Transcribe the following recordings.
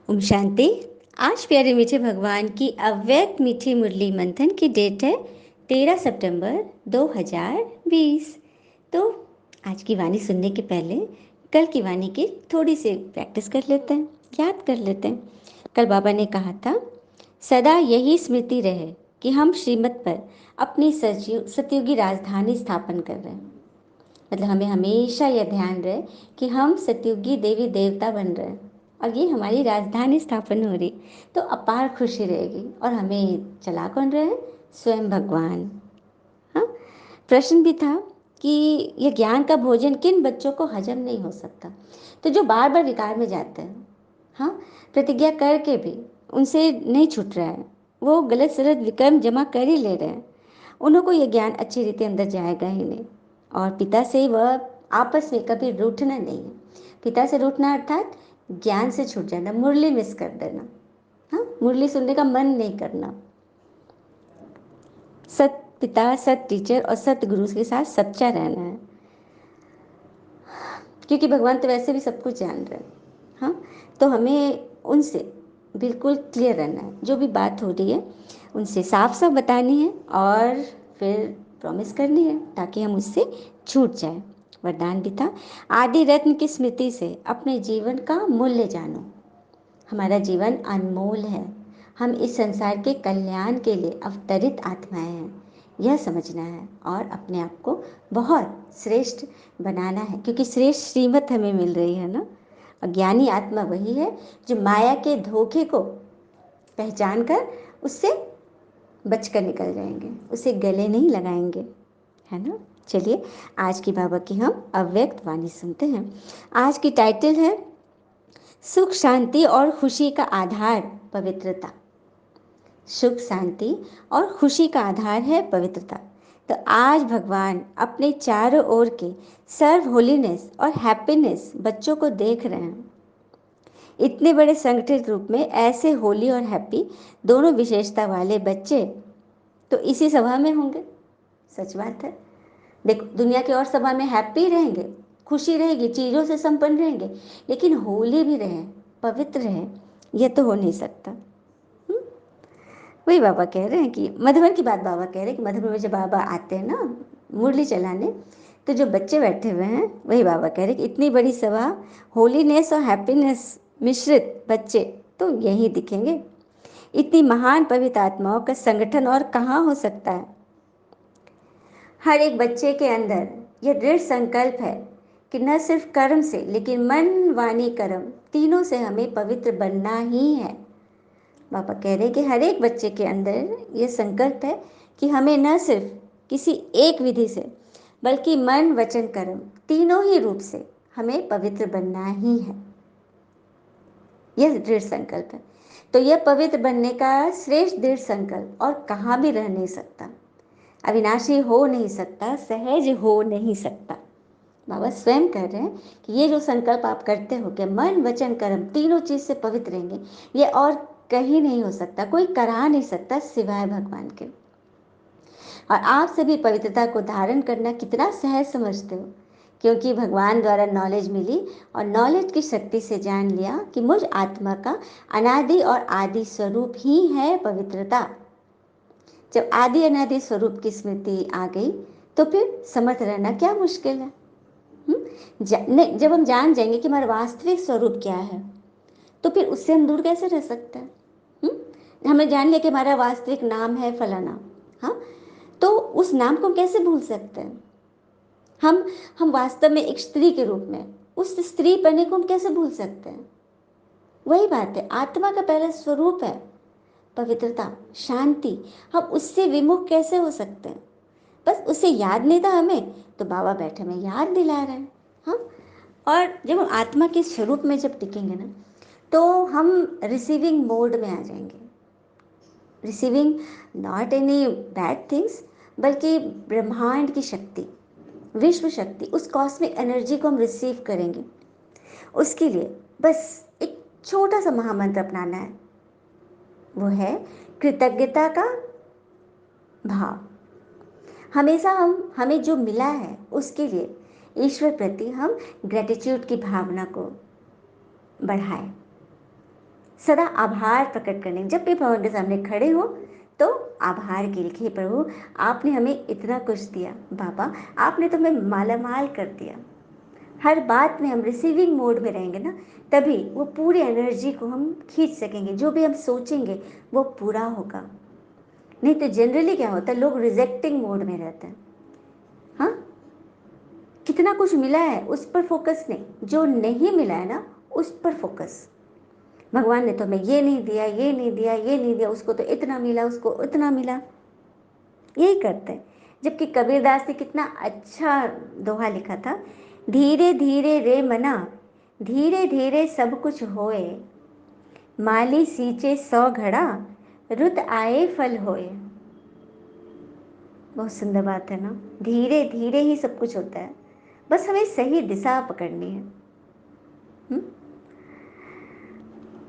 ओम शांति। आज प्यारे मीठे भगवान की अव्यक्त मीठी मुरली मंथन की डेट है 13 सितंबर 2020। तो आज की वाणी सुनने के पहले कल की वाणी की थोड़ी सी प्रैक्टिस कर लेते हैं, याद कर लेते हैं। कल बाबा ने कहा था, सदा यही स्मृति रहे कि हम श्रीमत पर अपनी सतयुगी राजधानी स्थापन कर रहे हैं। मतलब हमें हमेशा यह ध्यान रहे कि हम सतयुगी देवी देवता बन रहे हैं और ये हमारी राजधानी स्थापन हो रही, तो अपार खुशी रहेगी। और हमें चला कौन रहे हैं? स्वयं भगवान। हाँ, प्रश्न भी था कि यह ज्ञान का भोजन किन बच्चों को हजम नहीं हो सकता। तो जो बार बार विकार में जाते हैं, हाँ, प्रतिज्ञा करके भी उनसे नहीं छूट रहा है, वो गलत सलत विकर्म जमा कर ही ले रहे हैं, उन्हों को यह ज्ञान अच्छी रीति अंदर जाएगा ही नहीं। और पिता से वह आपस में कभी रूठना नहीं है। पिता से रूठना अर्थात ज्ञान से छूट जाना, मुरली मिस कर देना, हाँ, मुरली सुनने का मन नहीं करना। सत पिता, सत टीचर और सत गुरु के साथ सच्चा रहना है, क्योंकि भगवान तो वैसे भी सब कुछ जान रहे हैं। हाँ, तो हमें उनसे बिल्कुल क्लियर रहना है, जो भी बात हो रही है उनसे साफ साफ बतानी है और फिर प्रॉमिस करनी है ताकि हम उससे छूट जाए। वरदान भी था, आदि रत्न की स्मृति से अपने जीवन का मूल्य जानो। हमारा जीवन अनमोल है, हम इस संसार के कल्याण के लिए अवतरित आत्माएं हैं, यह समझना है और अपने आप को बहुत श्रेष्ठ बनाना है, क्योंकि श्रेष्ठ श्रीमत हमें मिल रही है ना। और ज्ञानी आत्मा वही है जो माया के धोखे को पहचान कर उससे बचकर निकल जाएंगे, उसे गले नहीं लगाएंगे, है ना। चलिए आज की बाबा की हम अव्यक्त वाणी सुनते हैं। आज की टाइटल है सुख शांति और खुशी का आधार पवित्रता। सुख शांति और खुशी का आधार है पवित्रता। तो आज भगवान अपने चारों ओर के सर्व होलीनेस और हैप्पीनेस बच्चों को देख रहे हैं। इतने बड़े संगठित रूप में ऐसे होली और हैप्पी दोनों विशेषता वाले बच्चे तो इसी सभा में होंगे। सच बात है। देखो, दुनिया की और सभा में हैप्पी रहेंगे, खुशी रहेगी, चीज़ों से संपन्न रहेंगे, लेकिन होली भी रहे, पवित्र रहे, यह तो हो नहीं सकता। वही बाबा कह रहे हैं कि मधुबन की बात बाबा कह रहे हैं कि मधुबन में जब बाबा आते हैं ना मुरली चलाने, तो जो बच्चे बैठे हुए हैं वही बाबा कह रहे हैं कि इतनी बड़ी सभा, होलीनेस और हैप्पीनेस मिश्रित बच्चे तो यही दिखेंगे। इतनी महान पवित्र आत्माओं का संगठन और कहाँ हो सकता है। हर एक बच्चे के अंदर यह दृढ़ संकल्प है कि न सिर्फ कर्म से लेकिन मन वाणी कर्म तीनों से हमें पवित्र बनना ही है। बाबा कह रहे हैं कि हर एक बच्चे के अंदर यह संकल्प है कि हमें न सिर्फ किसी एक विधि से बल्कि मन वचन कर्म तीनों ही रूप से हमें पवित्र बनना ही है। यह दृढ़ संकल्प है। तो यह पवित्र बनने का श्रेष्ठ दृढ़ संकल्प और कहाँ भी रह नहीं सकता, अविनाशी हो नहीं सकता, सहज हो नहीं सकता। बाबा स्वयं कह रहे हैं कि ये जो संकल्प आप करते हो कि मन वचन कर्म तीनों चीज से पवित्र रहेंगे, ये और कहीं नहीं हो सकता, कोई करा नहीं सकता सिवाय भगवान के। और आप सभी पवित्रता को धारण करना कितना सहज समझते हो, क्योंकि भगवान द्वारा नॉलेज मिली और नॉलेज की शक्ति से जान लिया कि मुझ आत्मा का अनादि और आदि स्वरूप ही है पवित्रता। जब आदि अनादि स्वरूप की स्मृति आ गई तो फिर समर्थ रहना क्या मुश्किल है। जब हम जान जाएंगे कि हमारा वास्तविक स्वरूप क्या है, तो फिर उससे हम दूर कैसे रह सकते हैं। हमें जान लिया कि हमारा वास्तविक नाम है फलाना, हाँ, तो उस नाम को हम कैसे भूल सकते हैं। हम वास्तव में एक स्त्री के रूप में उस स्त्री बनने को हम कैसे भूल सकते हैं। वही बात है, आत्मा का पहला स्वरूप है पवित्रता, शांति। हम उससे विमुख कैसे हो सकते हैं। बस उसे याद नहीं था हमें, तो बाबा बैठे में याद दिला रहे हैं। हाँ, और जब हम आत्मा के स्वरूप में जब टिकेंगे ना, तो हम रिसीविंग मोड में आ जाएंगे। Receiving not any bad things, बल्कि ब्रह्मांड की शक्ति, विश्व शक्ति, उस कॉस्मिक एनर्जी को हम रिसीव करेंगे। उसके लिए बस एक छोटा सा महामंत्र अपनाना है, वो है कृतज्ञता का भाव। हमेशा हमें जो मिला है उसके लिए ईश्वर प्रति हम ग्रेटिट्यूड की भावना को बढ़ाएं। सदा आभार प्रकट करने, जब भी भगवान के सामने खड़े हो तो आभार के लिए, हे प्रभु आपने हमें इतना कुछ दिया, बाबा आपने तो हमें मालामाल कर दिया। हर बात में हम रिसीविंग मोड में रहेंगे ना, तभी वो पूरी एनर्जी को हम खींच सकेंगे, जो भी हम सोचेंगे वो पूरा होगा। नहीं तो जनरली क्या होता है, लोग रिजेक्टिंग मोड में रहते हैं। हाँ, कितना कुछ मिला है उस पर फोकस नहीं, जो नहीं मिला है ना उस पर फोकस। भगवान ने तो हमें ये नहीं दिया, ये नहीं दिया, ये नहीं दिया, उसको तो इतना मिला, उसको उतना मिला, यही करते हैं। जबकि कबीरदास ने कितना अच्छा दोहा लिखा था, धीरे धीरे रे मना, धीरे धीरे सब कुछ होए, माली सींचे 100 घड़ा, रुत आए फल होए। बहुत सुंदर बात है ना, धीरे धीरे ही सब कुछ होता है, बस हमें सही दिशा पकड़नी है। हुँ?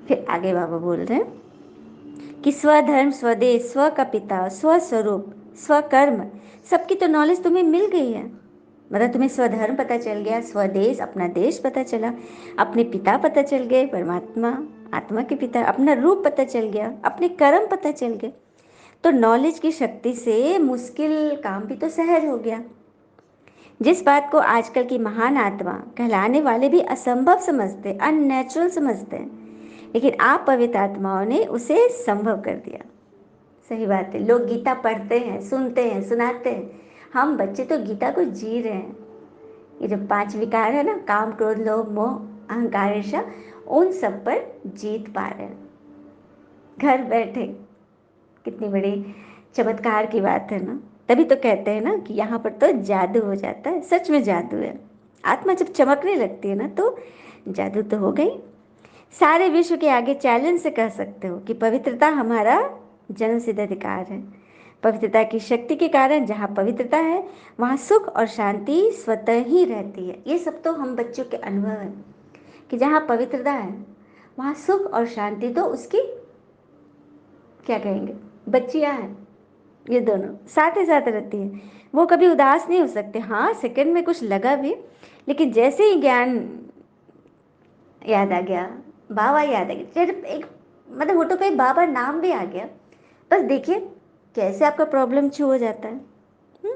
फिर आगे बाबा बोल रहे हैं कि स्वधर्म, स्वदेश, स्व का पिता, स्वस्वरूप, स्वकर्म, सबकी तो नॉलेज तुम्हें मिल गई है। मतलब तुम्हें स्वधर्म पता चल गया, स्वदेश अपना देश पता चला, अपने पिता पता चल गए परमात्मा, आत्मा के पिता, अपना रूप पता चल गया, अपने कर्म पता चल गए। तो नॉलेज की शक्ति से मुश्किल काम भी तो सहज हो गया। जिस बात को आजकल की महान आत्मा कहलाने वाले भी असंभव समझते, अननेचुरल समझते हैं, लेकिन आप पवित्र आत्माओं ने उसे संभव कर दिया। सही बात है, लोग गीता पढ़ते हैं, सुनते हैं, सुनाते हैं, हम बच्चे तो गीता को जी रहे हैं। ये जो 5 विकार है ना, काम क्रोध लोभ मोह अहंकार ईर्ष्या, उन सब पर जीत पा रहे हैं घर बैठे। कितनी बड़ी चमत्कार की बात है ना। तभी तो कहते हैं ना कि यहाँ पर तो जादू हो जाता है, सच में जादू है। आत्मा जब चमकने लगती है ना तो जादू तो हो गई। सारे विश्व के आगे चैलेंज से कह सकते हो कि पवित्रता हमारा जन्मसिद्ध अधिकार है। पवित्रता की शक्ति के कारण जहाँ पवित्रता है वहाँ सुख और शांति स्वतः ही रहती है। ये सब तो हम बच्चों के अनुभव है कि जहाँ पवित्रता है वहाँ सुख और शांति तो उसकी क्या कहेंगे बच्चियाँ हैं, ये दोनों साथ ही साथ रहती है। वो कभी उदास नहीं हो सकते। हाँ, सेकंड में कुछ लगा भी, लेकिन जैसे ही ज्ञान याद आ गया, बाबा याद आ गया, जब एक मतलब होठों पे बाबा नाम भी आ गया, बस देखिए कैसे आपका प्रॉब्लम छू हो जाता है। हम्म?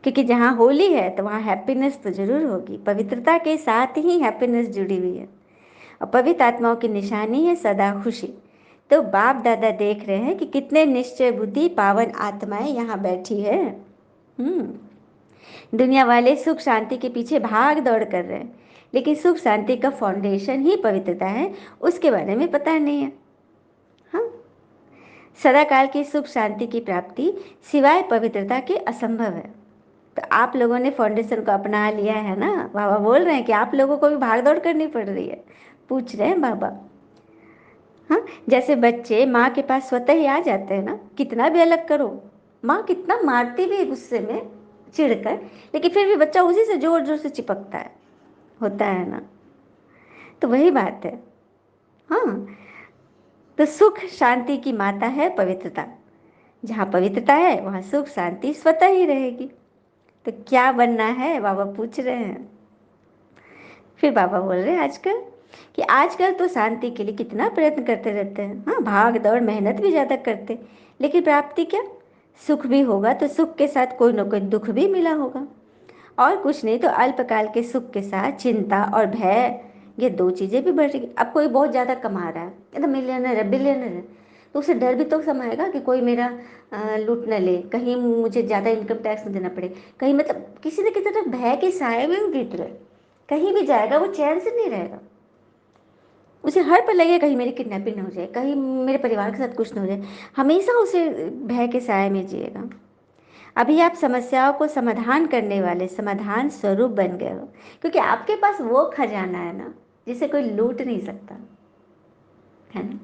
क्योंकि जहाँ होली है तो वहाँ हैप्पीनेस तो जरूर होगी। पवित्रता के साथ ही हैप्पीनेस जुड़ी हुई है और पवित्र आत्माओं की निशानी है सदा खुशी। तो बाप दादा देख रहे हैं कि कितने निश्चय बुद्धि पावन आत्माएं यहाँ बैठी है। दुनिया वाले सुख शांति के पीछे भाग दौड़ कर रहे हैं, लेकिन सुख शांति का फाउंडेशन ही पवित्रता है, उसके बारे में पता नहीं है। हाँ, सदा काल की सुख शांति की प्राप्ति सिवाय पवित्रता के असंभव है। तो आप लोगों ने फाउंडेशन को अपना लिया है ना। बाबा बोल रहे हैं कि आप लोगों को भी भाग दौड़ करनी पड़ रही है, पूछ रहे हैं बाबा। हाँ, जैसे बच्चे माँ के पास स्वतः ही आ जाते हैं ना, कितना भी अलग करो, माँ कितना मारती भी है गुस्से में चिढ़कर, लेकिन फिर भी बच्चा उसी से जोर जोर से चिपकता है, होता है ना। तो वही बात है। हाँ, तो सुख शांति की माता है पवित्रता। जहाँ पवित्रता है वहाँ सुख शांति स्वतः ही रहेगी। तो क्या बनना है बाबा पूछ रहे हैं। फिर बाबा बोल रहे हैं आजकल कि आजकल तो शांति के लिए कितना प्रयत्न करते रहते हैं। हाँ, भाग दौड़ मेहनत भी ज़्यादा करते, लेकिन प्राप्ति क्या, सुख भी होगा तो सुख के साथ कोई ना कोई दुख भी मिला होगा, और कुछ नहीं तो अल्पकाल के सुख के साथ चिंता और भय, ये 2 चीज़ें भी बढ़ेगी। अब कोई बहुत ज़्यादा कमा रहा है, एकदम मिलियनर है, बिलियनर है, तो उसे डर भी तो समाएगा कि कोई मेरा लूट न ले, कहीं मुझे ज़्यादा इनकम टैक्स न देना पड़े, कहीं मतलब किसी न किसी तरह भय के साए में वो बीत रहे। कहीं भी जाएगा वो चैन से नहीं रहेगा, उसे हर पर लगे कहीं मेरी किडनैपिंग न हो जाए, कहीं मेरे परिवार के साथ कुछ न हो जाए, हमेशा उसे भय के साए में जिएगा। अभी आप समस्याओं को समाधान करने वाले समाधान स्वरूप बन गए हो, क्योंकि आपके पास वो खजाना है ना जिसे कोई लूट नहीं सकता, है ना।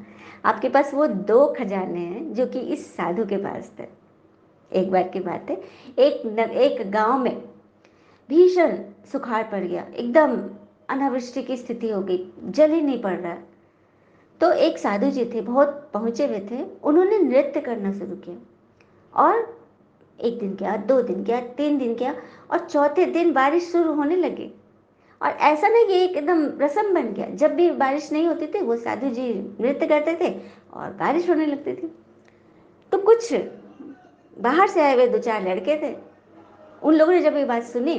आपके पास वो 2 खजाने हैं जो कि इस साधु के पास थे। एक बार की बात है, एक गांव में भीषण सुखाड़ पड़ गया, एकदम अनावृष्टि की स्थिति हो गई, जल ही नहीं पड़ रहा। तो एक साधु जी थे, बहुत पहुंचे हुए थे, उन्होंने नृत्य करना शुरू किया, और 1 दिन गया, 2 दिन गया, 3 दिन गया, और चौथे दिन बारिश शुरू होने लगी, और ऐसा नहीं कि एक एकदम रस्म बन गया, जब भी बारिश नहीं होती थी वो साधु जी नृत्य करते थे और बारिश होने लगती थी। तो कुछ बाहर से आए हुए दो चार लड़के थे, उन लोगों ने जब ये बात सुनी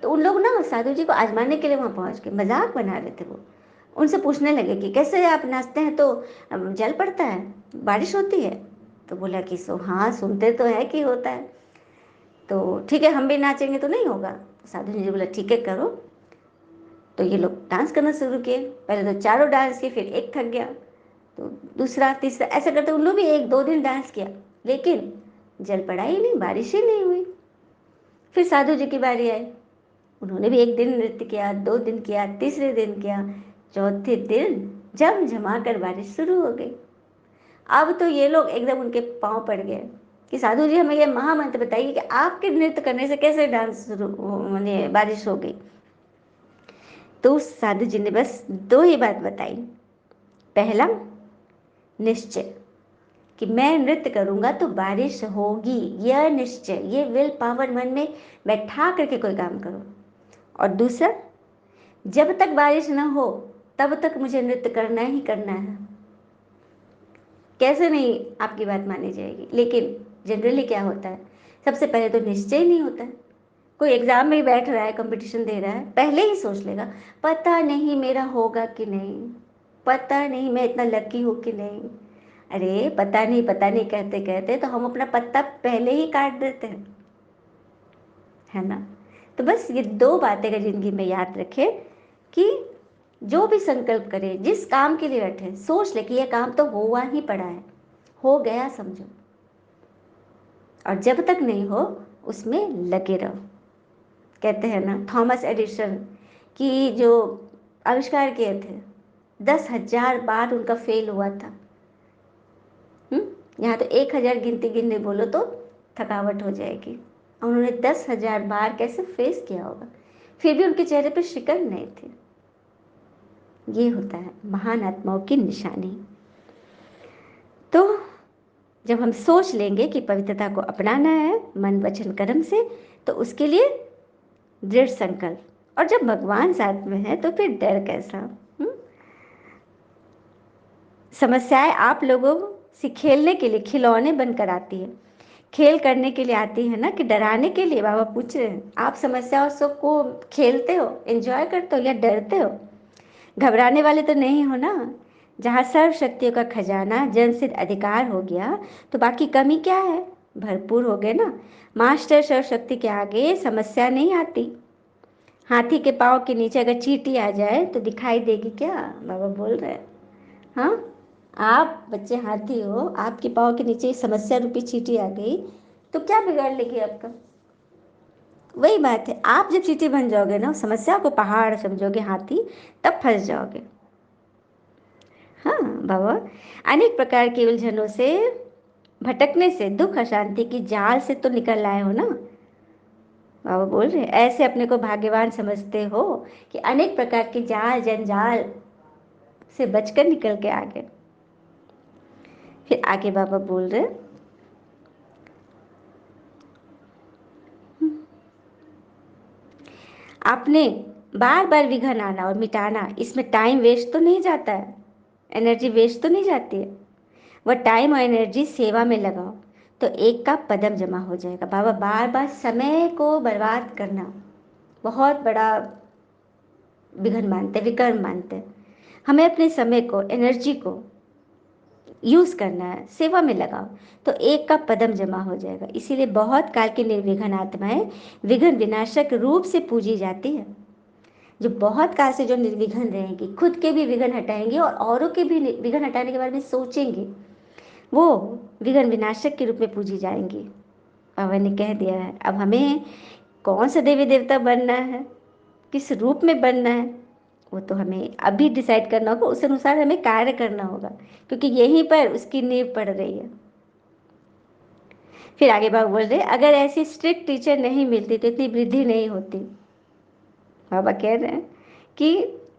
तो उन लोग ना साधु जी को आजमाने के लिए वहां पहुंच गए, मजाक बना रहे थे वो। उनसे पूछने लगे कि कैसे आप नाचते हैं तो जल पड़ता है, बारिश होती है? तो बोला कि सो हाँ, सुनते तो है कि होता है, तो ठीक है हम भी नाचेंगे तो नहीं होगा। साधु जी ने बोला ठीक है करो। तो ये लोग डांस करना शुरू किए, पहले तो चारों डांस किए, फिर एक थक गया तो दूसरा तीसरा, ऐसा करते उन लोग भी एक दो दिन डांस किया, लेकिन जल पड़ा ही नहीं, बारिश ही नहीं हुई। फिर साधु जी की बारी आई, उन्होंने भी एक दिन नृत्य किया, दो दिन किया, तीसरे दिन किया, चौथे दिन झमझमा कर बारिश शुरू हो गई। अब तो ये लोग एकदम उनके पांव पड़ गए कि साधु जी हमें ये महामंत्र बताइए कि आपके नृत्य करने से कैसे डांस शुरू माने बारिश हो गई। तो उस साधु जी ने बस दो ही बात बताई। पहला, निश्चय कि मैं नृत्य करूंगा तो बारिश होगी, यह निश्चय, ये विल पावर मन में बैठा करके कोई काम करो। और दूसरा, जब तक बारिश ना हो तब तक मुझे नृत्य करना ही करना है। कैसे नहीं आपकी बात मानी जाएगी, लेकिन जनरली क्या होता है, सबसे पहले तो निश्चय ही नहीं होता है। कोई एग्जाम में बैठ रहा है, कंपटीशन दे रहा है, पहले ही सोच लेगा पता नहीं मेरा होगा कि नहीं, पता नहीं मैं इतना लकी हूँ कि नहीं। अरे पता नहीं कहते कहते तो हम अपना पत्ता पहले ही काट देते हैं, है ना। तो बस ये दो बातें अगर जिंदगी में याद रखे कि जो भी संकल्प करे, जिस काम के लिए बैठे, सोच ले कि यह काम तो हुआ ही पड़ा है, हो गया समझो, और जब तक नहीं हो उसमें लगे रहो। कहते हैं ना थॉमस एडिसन की जो आविष्कार किए थे, 10,000 बार उनका फेल हुआ था। यहाँ तो 1,000 गिनती गिनने बोलो तो थकावट हो जाएगी, और उन्होंने 10,000 बार कैसे फेस किया होगा, फिर भी उनके चेहरे पर शिकन नहीं थी। ये होता है महान आत्माओं की निशानी। तो जब हम सोच लेंगे कि पवित्रता को अपनाना है मन वचन कर्म से, तो उसके लिए दृढ़ संकल्प, और जब भगवान साथ में है तो फिर डर कैसा। समस्याएं आप लोगों से खेलने के लिए खिलौने बनकर आती है, खेल करने के लिए आती है ना, कि डराने के लिए। बाबा पूछ रहे हैं आप समस्याओं सबको खेलते हो, एंजॉय करते हो, या डरते हो? घबराने वाले तो नहीं हो ना। जहाँ सर्व शक्तियों का खजाना जनसिद्ध अधिकार हो गया तो बाकी कमी क्या है, भरपूर हो गए ना। मास्टर सर्व शक्ति के आगे समस्या नहीं आती। हाथी के पाँव के नीचे अगर चींटी आ जाए तो दिखाई देगी क्या, बाबा बोल रहे हैं। हाँ, आप बच्चे हाथी हो, आपके पाँव के नीचे समस्या रूपी चींटी आ गई तो क्या बिगाड़ लेगी आपका? वही बात है, आप जब चींटी बन जाओगे ना, समस्या को पहाड़ समझोगे, हाथी, तब फंस जाओगे। हाँ बाबा, अनेक प्रकार की उलझनों से भटकने से, दुख अशांति की जाल से तो निकल आए हो ना। बाबा बोल रहे ऐसे अपने को भाग्यवान समझते हो कि अनेक प्रकार के जाल जंजाल से बचकर निकल के आ गए। फिर आगे बाबा बोल रहे आपने बार बार विघन आना और मिटाना, इसमें टाइम वेस्ट तो नहीं जाता है, एनर्जी वेस्ट तो नहीं जाती है। वह टाइम और एनर्जी सेवा में लगाओ तो एक का पदम जमा हो जाएगा। बाबा बार बार समय को बर्बाद करना बहुत बड़ा विघन मानते, विकर्म मानते। हमें अपने समय को, एनर्जी को यूज़ करना है, सेवा में लगाओ तो एक का पदम जमा हो जाएगा। इसीलिए बहुत काल की निर्विघ्न आत्माएं विघ्न विनाशक रूप से पूजी जाती है। जो बहुत काल से जो निर्विघ्न रहेंगी, खुद के भी विघ्न हटाएंगे और औरों के भी विघ्न हटाने के बारे में सोचेंगे, वो विघ्न विनाशक के रूप में पूजी जाएंगी। बाबा ने कह दिया है अब हमें कौन सा देवी देवता बनना है, किस रूप में बनना है, वो तो हमें अभी डिसाइड करना होगा, उस अनुसार हमें कार्य करना होगा, क्योंकि यहीं पर उसकी नींव पड़ रही है। फिर आगे बाबा बोल रहे अगर ऐसी स्ट्रिक्ट टीचर नहीं मिलती तो इतनी वृद्धि नहीं होती। बाबा कह रहे हैं कि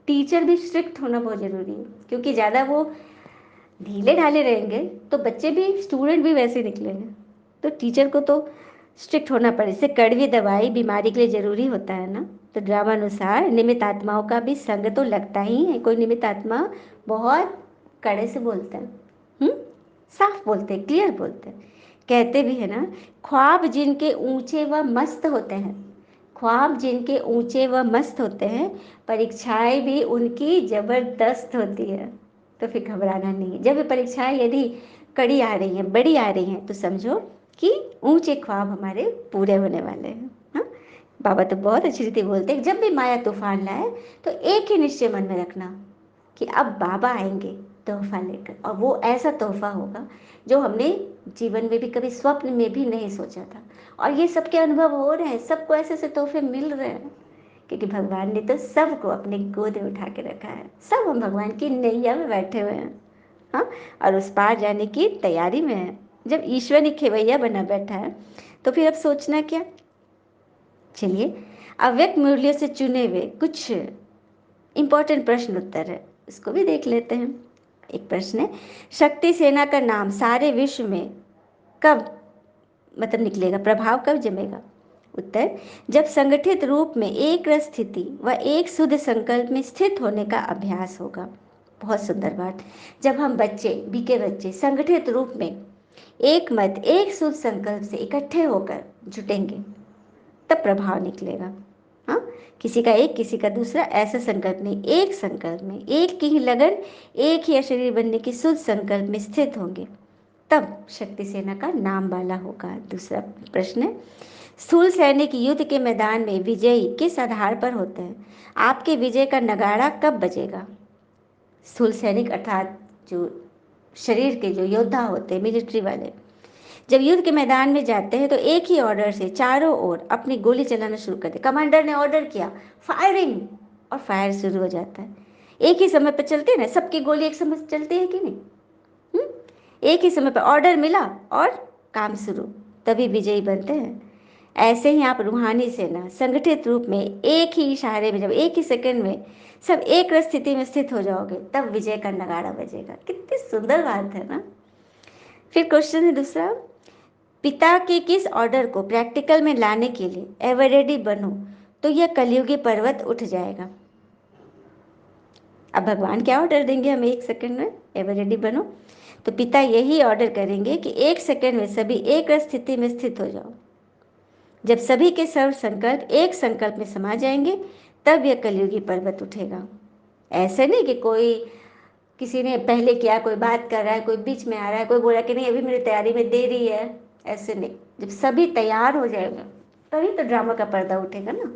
टीचर भी स्ट्रिक्ट होना बहुत ज़रूरी है, क्योंकि ज़्यादा वो ढीले ढाले रहेंगे तो बच्चे भी, स्टूडेंट भी वैसे निकलेंगे। तो टीचर को तो स्ट्रिक्ट होना पड़े, इससे कड़वी दवाई बीमारी के लिए जरूरी होता है ना। तो ड्रामा अनुसार निमित्त आत्माओं का भी संग तो लगता ही है। कोई निमित्त आत्मा बहुत कड़े से बोलते हैं, साफ बोलते हैं, क्लियर बोलते हैं। कहते भी है ना, ख्वाब जिनके ऊंचे व मस्त होते हैं, ख्वाब जिनके ऊंचे व मस्त होते हैं, परीक्षाएं भी उनकी जबरदस्त होती है। तो फिर घबराना नहीं है। जब ये परीक्षाएं यदि कड़ी आ रही हैं, बड़ी आ रही हैं, तो समझो कि ऊंचे ख्वाब हमारे पूरे होने वाले हैं। हाँ, बाबा तो बहुत अच्छी रीति बोलते हैं, जब भी माया तूफान लाए तो एक ही निश्चय मन में रखना कि अब बाबा आएंगे तोहफा लेकर, और वो ऐसा तोहफा होगा जो हमने जीवन में भी कभी स्वप्न में भी नहीं सोचा था। और ये सबके अनुभव हो रहे हैं, सबको ऐसे ऐसे तोहफे मिल रहे हैं, क्योंकि भगवान ने तो सबको अपनी गोद में उठा के रखा है। सब हम भगवान की नैया में बैठे हुए हैं, हाँ, और उस पार जाने की तैयारी में है। जब ईश्वर ही खेवैया बना बैठा है, तो फिर अब सोचना क्या। चलिए, अव्यक्त मूल्यों से चुने हुए कुछ इंपॉर्टेंट प्रश्न उत्तर है, इसको भी देख लेते हैं। एक प्रश्न है, शक्ति सेना का नाम सारे विश्व में कब मतलब निकलेगा, प्रभाव कब जमेगा। उत्तर, जब संगठित रूप में एक रस स्थिति व एक शुद्ध संकल्प में स्थित होने का अभ्यास होगा। बहुत सुंदर बात। जब हम बच्चे, बीके बच्चे संगठित रूप में एक मत, एक शुद्ध संकल्प से इकट्ठे होकर जुटेंगे, तब प्रभाव निकलेगा। हाँ, किसी का एक, किसी का दूसरा, ऐसा संकल्प नहीं, एक संकल्प में, एक की ही लगन, एक ही शरीर बनने की शुद्ध संकल्प में स्थित होंगे, तब शक्ति सेना का नाम वाला होगा। दूसरा प्रश्न है, स्थूल सैनिक युद्ध के मैदान में विजयी किस आधार पर होते हैं। आपके विजय का नगाड़ा कब बजेगा। स्थूल सैनिक अर्थात जो शरीर के जो योद्धा होते हैं, मिलिट्री वाले, जब युद्ध के मैदान में जाते हैं तो एक ही ऑर्डर से चारों ओर अपनी गोली चलाना शुरू करते। कमांडर ने ऑर्डर किया, फायरिंग, और फायर शुरू हो जाता है। एक ही समय पर चलते हैं ना, सबकी गोली एक समय चलती है कि नहीं। एक ही समय पर ऑर्डर मिला और काम शुरू, तभी विजयी बनते हैं। ऐसे ही आप रूहानी सेना संगठित रूप में एक ही इशारे में, जब एक ही सेकंड में सब एक रस स्थिति में स्थित हो जाओगे, तब विजय का नगाड़ा बजेगा। कितनी सुंदर बात है ना। फिर क्वेश्चन है दूसरा, पिता के किस ऑर्डर को प्रैक्टिकल में लाने के लिए एवर रेडी बनो तो यह कलयुगी पर्वत उठ जाएगा। अब भगवान क्या ऑर्डर देंगे हमें एक सेकंड में, एवर रेडी बनो, तो पिता यही ऑर्डर करेंगे कि एक सेकंड में सभी एक स्थिति में स्थित हो जाओ। जब सभी के सर्व संकल्प एक संकल्प में समा जाएंगे, तब यह कलयुगी पर्वत उठेगा। ऐसे नहीं कि कोई किसी ने पहले किया, कोई बात कर रहा है, कोई बीच में आ रहा है, कोई बोला कि नहीं अभी मेरी तैयारी में देरी है, ऐसे नहीं। जब सभी तैयार हो जाएंगे, तभी तो ड्रामा का पर्दा उठेगा ना।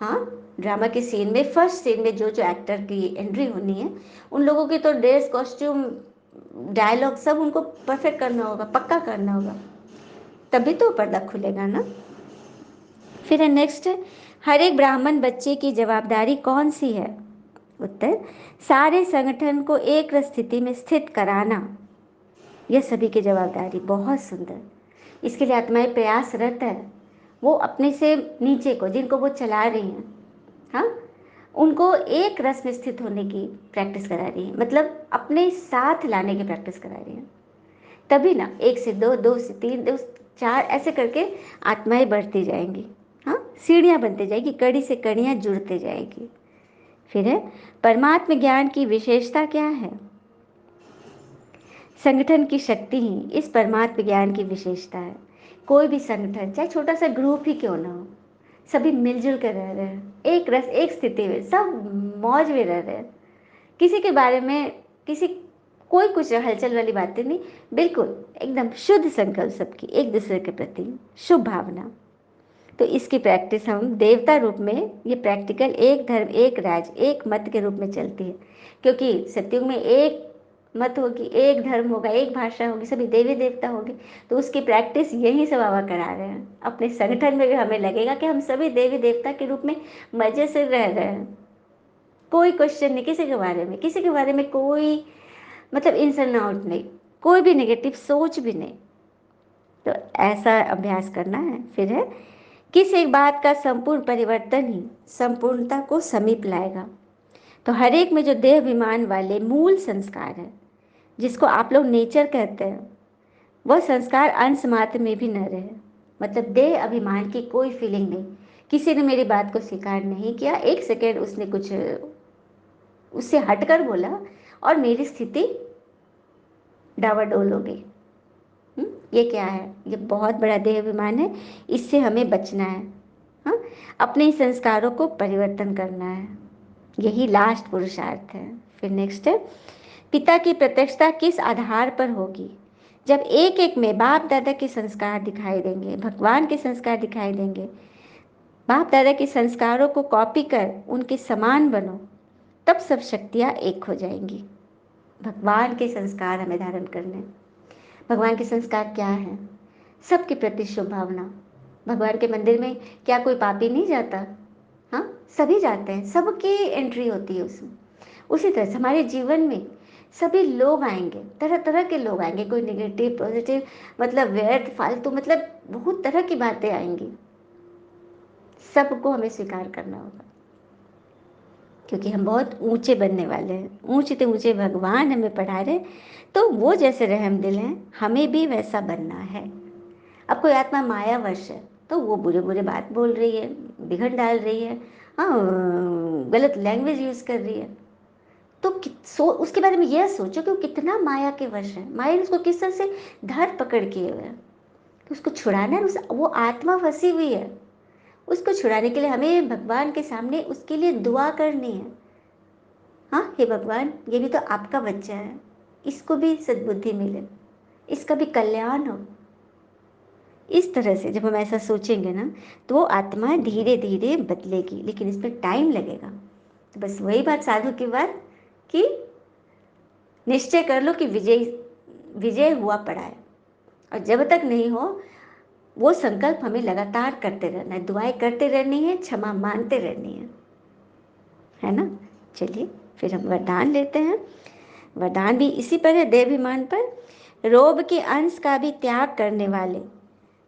हाँ, ड्रामा के सीन में, फर्स्ट सीन में जो जो एक्टर की एंट्री होनी है, उन लोगों की तो ड्रेस, कॉस्ट्यूम, डायलॉग सब उनको परफेक्ट करना होगा, पक्का करना होगा, तभी तो पर्दा खुलेगा ना। फिर है नेक्स्ट, हर एक ब्राह्मण बच्चे की जवाबदारी कौन सी है। उत्तर, सारे संगठन को एक स्थिति में स्थित कराना, यह सभी की जवाबदारी। बहुत सुंदर। इसके लिए आत्माएं प्रयासरत है। वो अपने से नीचे को, जिनको वो चला रही हैं, हाँ, उनको एक रस में स्थित होने की प्रैक्टिस करा रही है, मतलब अपने साथ लाने की प्रैक्टिस करा रही है। तभी ना एक से दो, दो से तीन, दो से चार, ऐसे करके आत्माएं बढ़ती जाएंगी। हाँ, सीढ़ियाँ बनती जाएगी, कड़ी से कड़ियाँ जुड़ते जाएगी। फिर है, परमात्म ज्ञान की विशेषता क्या है। संगठन की शक्ति ही इस परमात्म ज्ञान की विशेषता है। कोई भी संगठन, चाहे छोटा सा ग्रुप ही क्यों ना हो, सभी मिलजुल कर रह रहे हैं, एक रस, एक स्थिति में, सब मौज में रह रहे हैं। किसी के बारे में किसी कोई कुछ हलचल वाली बातें नहीं, बिल्कुल एकदम शुद्ध संकल्प सबकी एक दूसरे के प्रति, शुभ भावना। तो इसकी प्रैक्टिस हम देवता रूप में, ये प्रैक्टिकल एक धर्म एक राज एक मत के रूप में चलती है, क्योंकि सत्युग में एक मत होगी, एक धर्म होगा, एक भाषा होगी, सभी देवी देवता होंगे। तो उसकी प्रैक्टिस यही सब बाबा करा रहे हैं। अपने संगठन में भी हमें लगेगा कि हम सभी देवी देवता के रूप में मजे से रह रहे हैं। कोई क्वेश्चन नहीं किसी के बारे में, किसी के बारे में कोई मतलब इंसल्ट आउट नहीं, कोई भी नेगेटिव सोच भी नहीं। तो ऐसा अभ्यास करना है। फिर है, किस एक बात का संपूर्ण परिवर्तन ही संपूर्णता को समीप लाएगा। तो हर एक में जो देह अभिमान वाले मूल संस्कार है, जिसको आप लोग नेचर कहते हैं, वह संस्कार अंश मात्र में भी न रहे। मतलब देह अभिमान की कोई फीलिंग नहीं, किसी ने मेरी बात को स्वीकार नहीं किया, एक सेकेंड उसने कुछ उससे हटकर बोला और मेरी स्थिति डावाडोल हो गई। ये क्या है? ये बहुत बड़ा देह अभिमान है, इससे हमें बचना है। हाँ, अपने संस्कारों को परिवर्तन करना है, यही लास्ट पुरुषार्थ है। फिर नेक्स्ट है, पिता की प्रत्यक्षता किस आधार पर होगी? जब एक एक में बाप दादा के संस्कार दिखाई देंगे, भगवान के संस्कार दिखाई देंगे, बाप दादा के संस्कारों को कॉपी कर उनके समान बनो, तब सब शक्तियाँ एक हो जाएंगी। भगवान के संस्कार हमें धारण करने। भगवान के संस्कार क्या है? सबके प्रति शुभ भावना। भगवान के मंदिर में क्या कोई पापी नहीं जाता? हाँ, सभी जाते हैं, सबकी एंट्री होती है उसमें। उसी तरह से हमारे जीवन में सभी लोग आएंगे, तरह तरह के लोग आएंगे, कोई नेगेटिव पॉजिटिव, मतलब व्यर्थ फालतू, मतलब बहुत तरह की बातें आएंगी। सबको हमें स्वीकार करना होगा, क्योंकि हम बहुत ऊंचे बनने वाले हैं। ऊंचे से ऊंचे भगवान हमें पढ़ा रहे, तो वो जैसे रहम दिल हैं हमें भी वैसा बनना है। अब कोई आत्मा मायावश है तो वो बुरे बुरे बात बोल रही है, बिगड़ डाल रही है, हाँ, गलत लैंग्वेज यूज़ कर रही है, तो उसके बारे में यह सोचो कि वो कितना माया के वश है, माया ने उसको किस तरह से धर पकड़ किए हुए है। तो उसको छुड़ाना है, वो आत्मा फंसी हुई है, उसको छुड़ाने के लिए हमें भगवान के सामने उसके लिए दुआ करनी है। हाँ, हे भगवान, ये भी तो आपका बच्चा है, इसको भी सद्बुद्धि मिले, इसका भी कल्याण हो। इस तरह से जब हम ऐसा सोचेंगे ना, तो वो आत्मा धीरे धीरे बदलेगी, लेकिन इसमें टाइम लगेगा। तो बस वही बात साधु की बात कि निश्चय कर लो कि विजय विजय हुआ पड़ा है, और जब तक नहीं हो वो संकल्प हमें लगातार करते रहना है, दुआएं करते रहनी है, क्षमा मांगते रहनी है ना। चलिए फिर हम वरदान लेते हैं। वरदान भी इसी पर है, देवाभिमान पर। रोग के अंश का भी त्याग करने वाले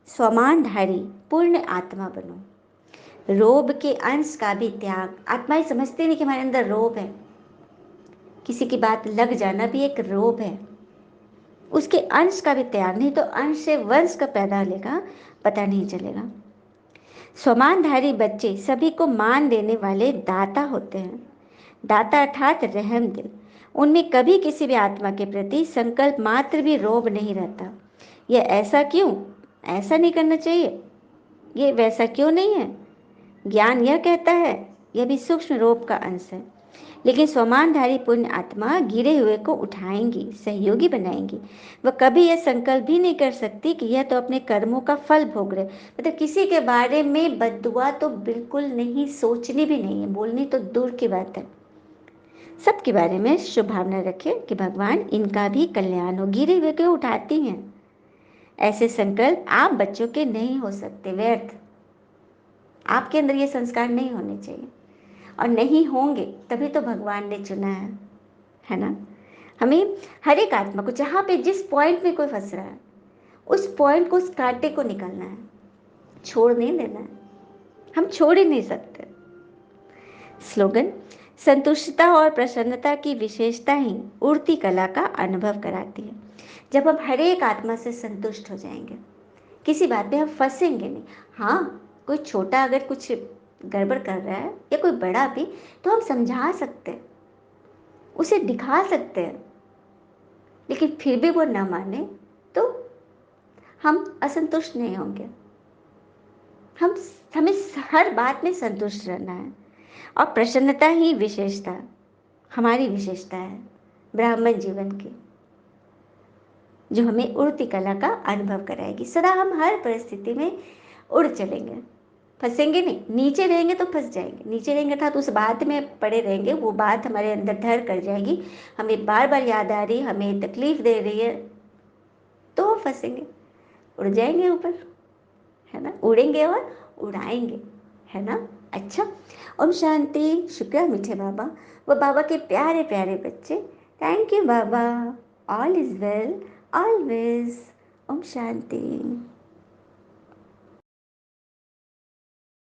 स्वमानधारी पूर्ण आत्मा बनो। रोग के अंश का भी त्याग, आत्माएं समझते नहीं कि हमारे अंदर रोग है, किसी की बात लग जाना भी एक रोग है, उसके अंश का भी त्याग, नहीं तो अंश से वंश का पैदा लेगा, पता नहीं चलेगा। स्वमानधारी बच्चे सभी को मान देने वाले दाता होते हैं। दाता अर्थात रहम दिल, उनमें कभी किसी भी आत्मा के प्रति संकल्प मात्र भी रोब नहीं रहता। यह ऐसा क्यों, ऐसा नहीं करना चाहिए, ये वैसा क्यों नहीं है। ज्ञान यह कहता है, यह भी सूक्ष्म रोप का अंश है। लेकिन स्वमानधारी पुण्य आत्मा गिरे हुए को उठाएंगी, सहयोगी बनाएंगी। वह कभी यह संकल्प भी नहीं कर सकती कि यह तो अपने कर्मों का फल भोग रहे। मतलब किसी के बारे में बद्दुआ तो बिल्कुल नहीं, सोचनी भी नहीं है, बोलनी तो दूर की बात है। सबके बारे में शुभ भावना रखें कि भगवान इनका भी कल्याण हो, गिरे हुए को उठाती हैं। ऐसे संकल्प आप बच्चों के नहीं हो सकते, व्यर्थ। आपके अंदर ये संस्कार नहीं होने चाहिए, और नहीं होंगे तभी तो भगवान ने चुना है ना। हमें हर एक आत्मा को, जहाँ पे जिस पॉइंट में कोई फंस रहा है, उस पॉइंट को, उस कांटे को निकालना है, छोड़ नहीं देना है, हम छोड़ ही नहीं सकते। स्लोगन, संतुष्टता और प्रसन्नता की विशेषता ही उड़ती कला का अनुभव कराती है। जब हम हर एक आत्मा से संतुष्ट हो जाएंगे, किसी बात में हम फंसेंगे नहीं। हाँ, कोई छोटा अगर कुछ गड़बड़ कर रहा है या कोई बड़ा भी, तो हम समझा सकते हैं, उसे दिखा सकते हैं, लेकिन फिर भी वो ना माने तो हम असंतुष्ट नहीं होंगे। हम हमें हर बात में संतुष्ट रहना है, और प्रसन्नता ही विशेषता, हमारी विशेषता है ब्राह्मण जीवन की, जो हमें उड़ती कला का अनुभव कराएगी। सदा हम हर परिस्थिति में उड़ चलेंगे, फंसेंगे नहीं। नीचे रहेंगे तो फंस जाएंगे, नीचे रहेंगे अर्थात उस बात में पड़े रहेंगे, वो बात हमारे अंदर धर कर जाएगी, हमें बार बार याद आ रही, हमें तकलीफ दे रही है, तो हम फंसेंगे। उड़ जाएंगे ऊपर, है ना, उड़ेंगे और उड़ाएंगे, है ना। अच्छा, ओम शांति। शुक्र मीठे बाबा, वो बाबा के प्यारे प्यारे बच्चे। Thank you Baba, all is well always. ओम शांति।